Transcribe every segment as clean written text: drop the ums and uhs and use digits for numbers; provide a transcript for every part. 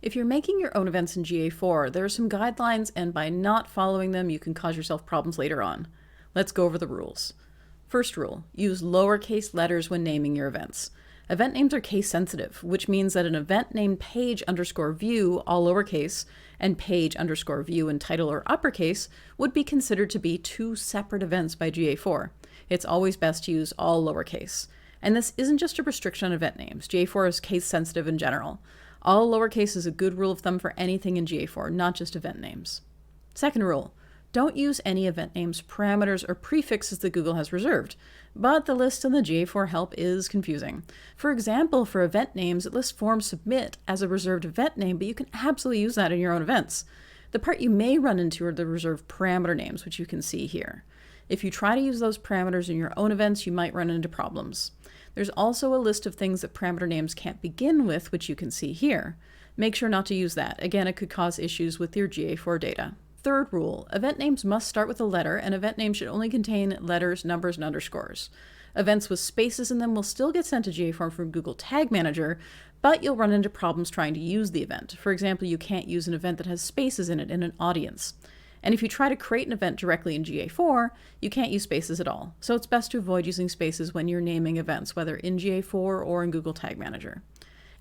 If you're making your own events in GA4, there are some guidelines, and by not following them, you can cause yourself problems later on. Let's go over the rules. First rule, use lowercase letters when naming your events. Event names are case sensitive, which means that an event named page_view, all lowercase, and page_view in title or uppercase would be considered to be two separate events by GA4. It's always best to use all lowercase. And this isn't just a restriction on event names. GA4 is case sensitive in general. All lowercase is a good rule of thumb for anything in GA4, not just event names. Second rule, don't use any event names, parameters, or prefixes that Google has reserved, but the list in the GA4 help is confusing. For example, for event names, it lists form submit as a reserved event name, but you can absolutely use that in your own events. The part you may run into are the reserved parameter names, which you can see here. If you try to use those parameters in your own events, you might run into problems. There's also a list of things that parameter names can't begin with, which you can see here. Make sure not to use that. Again, it could cause issues with your GA4 data. Third rule, event names must start with a letter, and event names should only contain letters, numbers, and underscores. Events with spaces in them will still get sent to GA4 from Google Tag Manager, but you'll run into problems trying to use the event. For example, you can't use an event that has spaces in it in an audience. And if you try to create an event directly in GA4, you can't use spaces at all. So it's best to avoid using spaces when you're naming events, whether in GA4 or in Google Tag Manager.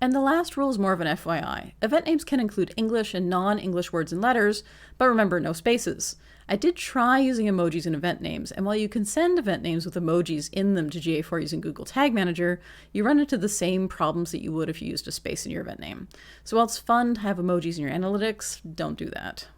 And the last rule is more of an FYI. Event names can include English and non-English words and letters, but remember, no spaces. I did try using emojis in event names, and while you can send event names with emojis in them to GA4 using Google Tag Manager, you run into the same problems that you would if you used a space in your event name. So while it's fun to have emojis in your analytics, don't do that.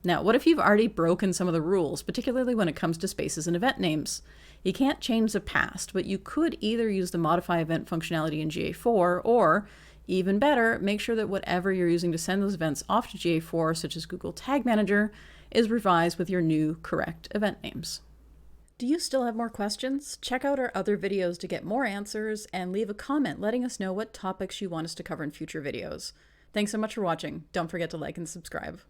Now, what if you've already broken some of the rules, particularly when it comes to spaces and event names? You can't change the past, but you could either use the modify event functionality in GA4, or even better, make sure that whatever you're using to send those events off to GA4, such as Google Tag Manager, is revised with your new correct event names. Do you still have more questions? Check out our other videos to get more answers, and leave a comment letting us know what topics you want us to cover in future videos. Thanks so much for watching. Don't forget to like and subscribe.